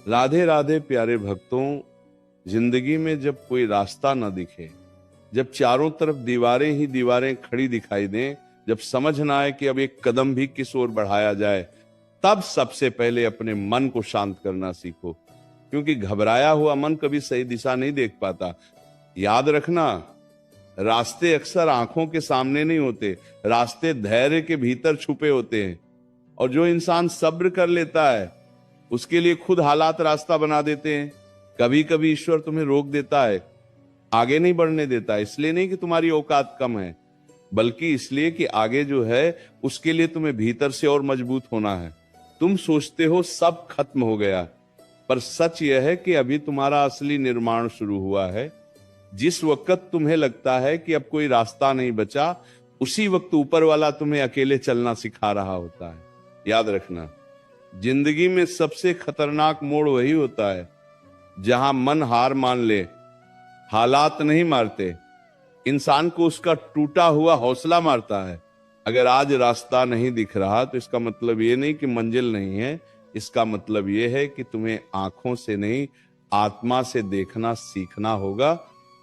राधे राधे प्यारे भक्तों, जिंदगी में जब कोई रास्ता न दिखे, जब चारों तरफ दीवारें ही दीवारें खड़ी दिखाई दें, जब समझ ना आए कि अब एक कदम भी किस ओर बढ़ाया जाए, तब सबसे पहले अपने मन को शांत करना सीखो। क्योंकि घबराया हुआ मन कभी सही दिशा नहीं देख पाता। याद रखना, रास्ते अक्सर आंखों के सामने नहीं होते, रास्ते धैर्य के भीतर छुपे होते हैं। और जो इंसान सब्र कर लेता है, उसके लिए खुद हालात रास्ता बना देते हैं। कभी कभी ईश्वर तुम्हें रोक देता है, आगे नहीं बढ़ने देता, इसलिए नहीं कि तुम्हारी औकात कम है, बल्कि इसलिए कि आगे जो है उसके लिए तुम्हें भीतर से और मजबूत होना है। तुम सोचते हो सब खत्म हो गया, पर सच यह है कि अभी तुम्हारा असली निर्माण शुरू हुआ है। जिस वक्त तुम्हें लगता है कि अब कोई रास्ता नहीं बचा, उसी वक्त ऊपर वाला तुम्हें अकेले चलना सिखा रहा होता है। याद रखना, जिंदगी में सबसे खतरनाक मोड़ वही होता है जहां मन हार मान ले। हालात नहीं मारते, इंसान को उसका टूटा हुआ हौसला मारता है। अगर आज रास्ता नहीं दिख रहा तो इसका मतलब ये नहीं कि मंजिल नहीं है, इसका मतलब ये है कि तुम्हें आंखों से नहीं, आत्मा से देखना सीखना होगा।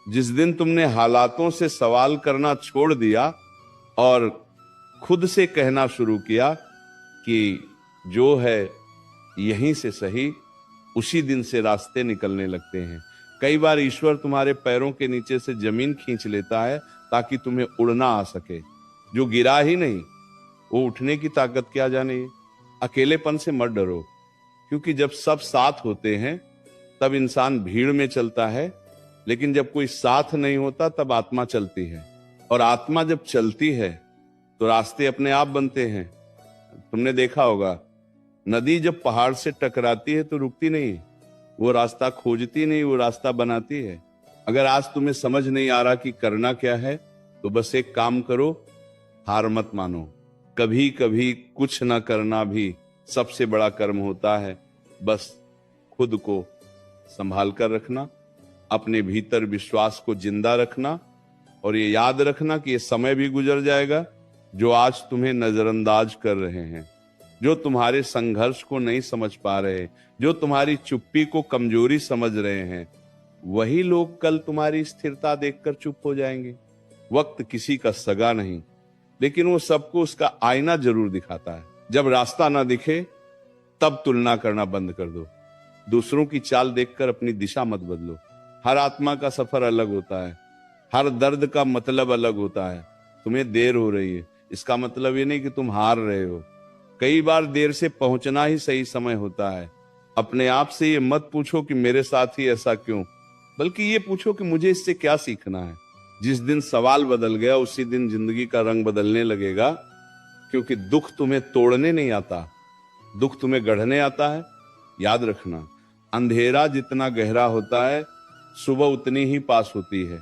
जिस दिन तुमने हालातों से सवाल करना छोड़ दिया और खुद से कहना शुरू किया कि जो है यहीं से सही, उसी दिन से रास्ते निकलने लगते हैं। कई बार ईश्वर तुम्हारे पैरों के नीचे से जमीन खींच लेता है ताकि तुम्हें उड़ना आ सके। जो गिरा ही नहीं, वो उठने की ताकत क्या जाने। अकेलेपन से मत डरो, क्योंकि जब सब साथ होते हैं तब इंसान भीड़ में चलता है, लेकिन जब कोई साथ नहीं होता तब आत्मा चलती है। और आत्मा जब चलती है तो रास्ते अपने आप बनते हैं। तुमने देखा होगा, नदी जब पहाड़ से टकराती है तो रुकती नहीं, वो रास्ता खोजती नहीं, वो रास्ता बनाती है। अगर आज तुम्हें समझ नहीं आ रहा कि करना क्या है, तो बस एक काम करो, हार मत मानो। कभी कभी कुछ ना करना भी सबसे बड़ा कर्म होता है। बस खुद को संभाल कर रखना, अपने भीतर विश्वास को जिंदा रखना, और ये याद रखना कि ये समय भी गुजर जाएगा। जो आज तुम्हें नजरअंदाज कर रहे हैं, जो तुम्हारे संघर्ष को नहीं समझ पा रहे, जो तुम्हारी चुप्पी को कमजोरी समझ रहे हैं, वही लोग कल तुम्हारी स्थिरता देखकर चुप हो जाएंगे। वक्त किसी का सगा नहीं, लेकिन वो सबको उसका आईना जरूर दिखाता है। जब रास्ता ना दिखे तब तुलना करना बंद कर दो। दूसरों की चाल देखकर अपनी दिशा मत बदलो। हर आत्मा का सफर अलग होता है, हर दर्द का मतलब अलग होता है। तुम्हें देर हो रही है, इसका मतलब ये नहीं कि तुम हार रहे हो। कई बार देर से पहुंचना ही सही समय होता है। अपने आप से ये मत पूछो कि मेरे साथ ही ऐसा क्यों, बल्कि ये पूछो कि मुझे इससे क्या सीखना है। जिस दिन सवाल बदल गया, उसी दिन जिंदगी का रंग बदलने लगेगा। क्योंकि दुख तुम्हें तोड़ने नहीं आता, दुख तुम्हें गढ़ने आता है। याद रखना, अंधेरा जितना गहरा होता है, सुबह उतनी ही पास होती है।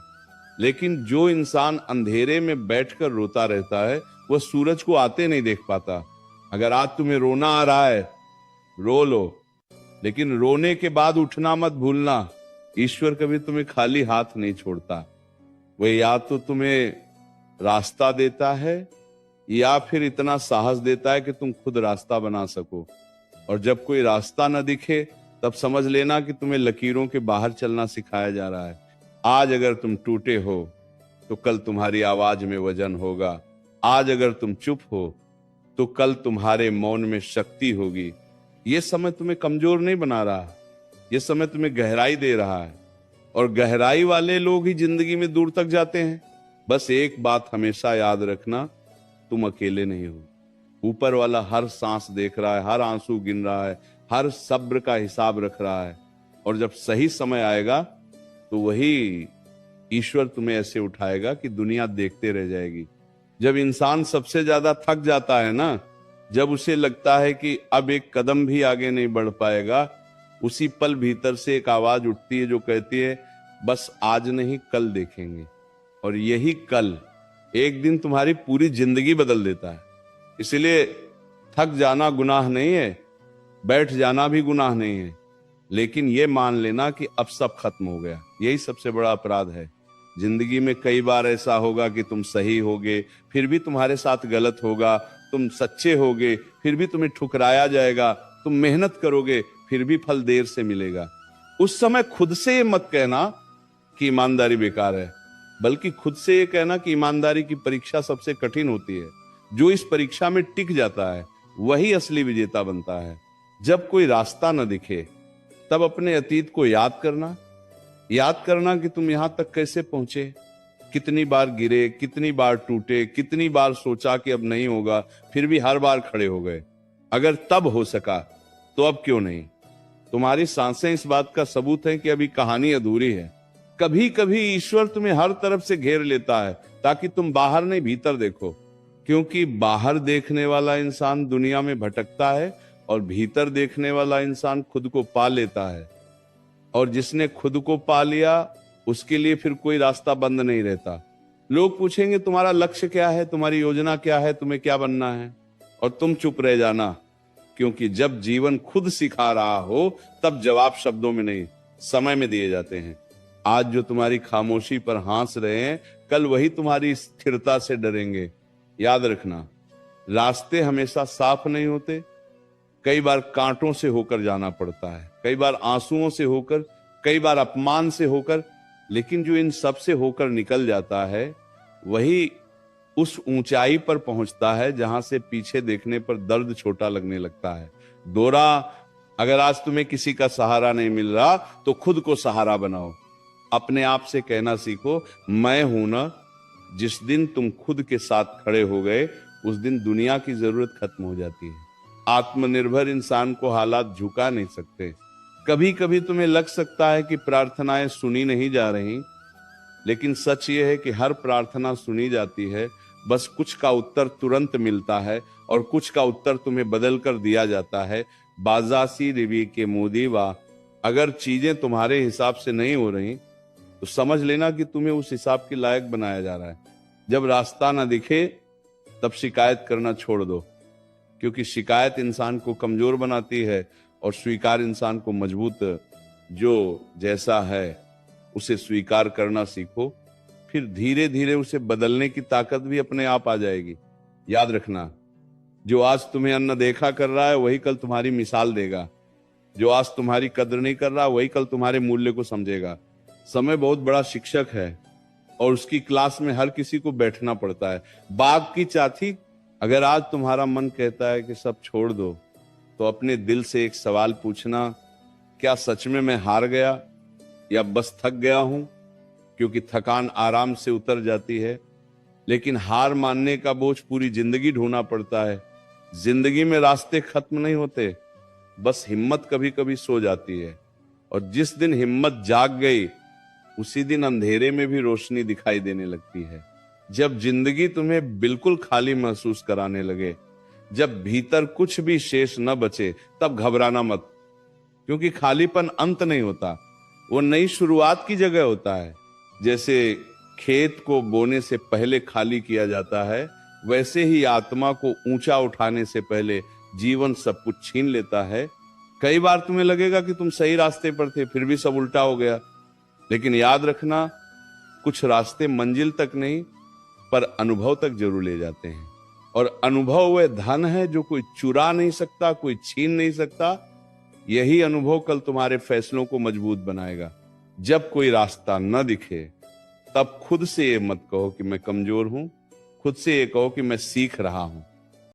लेकिन जो इंसान अंधेरे में बैठकर रोता रहता है, वह सूरज को आते नहीं देख पाता। अगर आज तुम्हें रोना आ रहा है, रो लो, लेकिन रोने के बाद उठना मत भूलना। ईश्वर कभी तुम्हें खाली हाथ नहीं छोड़ता। वह या तो तुम्हें रास्ता देता है, या फिर इतना साहस देता है कि तुम खुद रास्ता बना सको। और जब कोई रास्ता न दिखे, तब समझ लेना कि तुम्हें लकीरों के बाहर चलना सिखाया जा रहा है। आज अगर तुम टूटे हो, तो कल तुम्हारी आवाज में वजन होगा। आज अगर तुम चुप हो, तो कल तुम्हारे मौन में शक्ति होगी। यह समय तुम्हें कमजोर नहीं बना रहा, यह समय तुम्हें गहराई दे रहा है। और गहराई वाले लोग ही जिंदगी में दूर तक जाते हैं। बस एक बात हमेशा याद रखना, तुम अकेले नहीं हो। ऊपर वाला हर सांस देख रहा है, हर आंसू गिन रहा है, हर सब्र का हिसाब रख रहा है। और जब सही समय आएगा तो वही ईश्वर तुम्हें ऐसे उठाएगा कि दुनिया देखते रह जाएगी। जब इंसान सबसे ज्यादा थक जाता है ना, जब उसे लगता है कि अब एक कदम भी आगे नहीं बढ़ पाएगा, उसी पल भीतर से एक आवाज उठती है जो कहती है, बस आज नहीं कल देखेंगे। और यही कल एक दिन तुम्हारी पूरी जिंदगी बदल देता है। इसलिए थक जाना गुनाह नहीं है, बैठ जाना भी गुनाह नहीं है, लेकिन ये मान लेना कि अब सब खत्म हो गया, यही सबसे बड़ा अपराध है। जिंदगी में कई बार ऐसा होगा कि तुम सही होगे, फिर भी तुम्हारे साथ गलत होगा। तुम सच्चे होगे, फिर भी तुम्हें ठुकराया जाएगा। तुम मेहनत करोगे, फिर भी फल देर से मिलेगा। उस समय खुद से ये मत कहना कि ईमानदारी बेकार है, बल्कि खुद से ये कहना कि ईमानदारी की परीक्षा सबसे कठिन होती है। जो इस परीक्षा में टिक जाता है वही असली विजेता बनता है। जब कोई रास्ता न दिखे तब अपने अतीत को याद करना कि तुम यहां तक कैसे पहुंचे, कितनी बार गिरे, कितनी बार टूटे, कितनी बार सोचा कि अब नहीं होगा, फिर भी हर बार खड़े हो गए। अगर तब हो सका तो अब क्यों नहीं। तुम्हारी सांसें इस बात का सबूत है कि अभी कहानी अधूरी है। कभी कभी ईश्वर तुम्हें हर तरफ से घेर लेता है ताकि तुम बाहर नहीं भीतर देखो, क्योंकि बाहर देखने वाला इंसान दुनिया में भटकता है और भीतर देखने वाला इंसान खुद को पा लेता है। और जिसने खुद को पा लिया उसके लिए फिर कोई रास्ता बंद नहीं रहता। लोग पूछेंगे तुम्हारा लक्ष्य क्या है, तुम्हारी योजना क्या है, तुम्हें क्या बनना है, और तुम चुप रह जाना, क्योंकि जब जीवन खुद सिखा रहा हो तब जवाब शब्दों में नहीं, समय में दिए जाते हैं। आज जो तुम्हारी खामोशी पर हंस रहे हैं, कल वही तुम्हारी स्थिरता से डरेंगे। याद रखना, रास्ते हमेशा साफ नहीं होते। कई बार कांटों से होकर जाना पड़ता है, कई बार आंसुओं से होकर, कई बार अपमान से होकर, लेकिन जो इन सब से होकर निकल जाता है वही उस ऊंचाई पर पहुंचता है जहां से पीछे देखने पर दर्द छोटा लगने लगता है। दोरा, अगर आज तुम्हें किसी का सहारा नहीं मिल रहा तो खुद को सहारा बनाओ। अपने आप से कहना सीखो, मैं हूं ना। जिस दिन तुम खुद के साथ खड़े हो गए उस दिन दुनिया की जरूरत खत्म हो जाती है। आत्मनिर्भर इंसान को हालात झुका नहीं सकते। कभी कभी तुम्हें लग सकता है कि प्रार्थनाएं सुनी नहीं जा रही, लेकिन सच ये है कि हर प्रार्थना सुनी जाती है, बस कुछ का उत्तर तुरंत मिलता है और कुछ का उत्तर तुम्हें बदल कर दिया जाता है। बाजासी रिवी के मोदी वा, अगर चीजें तुम्हारे हिसाब से नहीं हो रही तो समझ लेना कि तुम्हें उस हिसाब के लायक बनाया जा रहा है। जब रास्ता ना दिखे तब शिकायत करना छोड़ दो, क्योंकि शिकायत इंसान को कमजोर बनाती है और स्वीकार इंसान को मजबूत। जो जैसा है उसे स्वीकार करना सीखो, फिर धीरे धीरे उसे बदलने की ताकत भी अपने आप आ जाएगी। याद रखना, जो आज तुम्हें अन्न देखा कर रहा है वही कल तुम्हारी मिसाल देगा। जो आज तुम्हारी कद्र नहीं कर रहा वही कल तुम्हारे मूल्य को समझेगा। समय बहुत बड़ा शिक्षक है और उसकी क्लास में हर किसी को बैठना पड़ता है। बाघ की चाथी, अगर आज तुम्हारा मन कहता है कि सब छोड़ दो तो अपने दिल से एक सवाल पूछना, क्या सच में मैं हार गया या बस थक गया हूं? क्योंकि थकान आराम से उतर जाती है, लेकिन हार मानने का बोझ पूरी जिंदगी ढोना पड़ता है। जिंदगी में रास्ते खत्म नहीं होते, बस हिम्मत कभी कभी सो जाती है, और जिस दिन हिम्मत जाग गई उसी दिन अंधेरे में भी रोशनी दिखाई देने लगती है। जब जिंदगी तुम्हें बिल्कुल खाली महसूस कराने लगे, जब भीतर कुछ भी शेष न बचे, तब घबराना मत, क्योंकि खालीपन अंत नहीं होता, वो नई शुरुआत की जगह होता है। जैसे खेत को बोने से पहले खाली किया जाता है, वैसे ही आत्मा को ऊंचा उठाने से पहले जीवन सब कुछ छीन लेता है। कई बार तुम्हें लगेगा कि तुम सही रास्ते पर थे, फिर भी सब उल्टा हो गया, लेकिन याद रखना, कुछ रास्ते मंजिल तक नहीं पर अनुभव तक जरूर ले जाते हैं, और अनुभव वह धन है जो कोई चुरा नहीं सकता, कोई छीन नहीं सकता। यही अनुभव कल तुम्हारे फैसलों को मजबूत बनाएगा। जब कोई रास्ता न दिखे तब खुद से ये मत कहो कि मैं कमजोर हूं, खुद से ये कहो कि मैं सीख रहा हूं।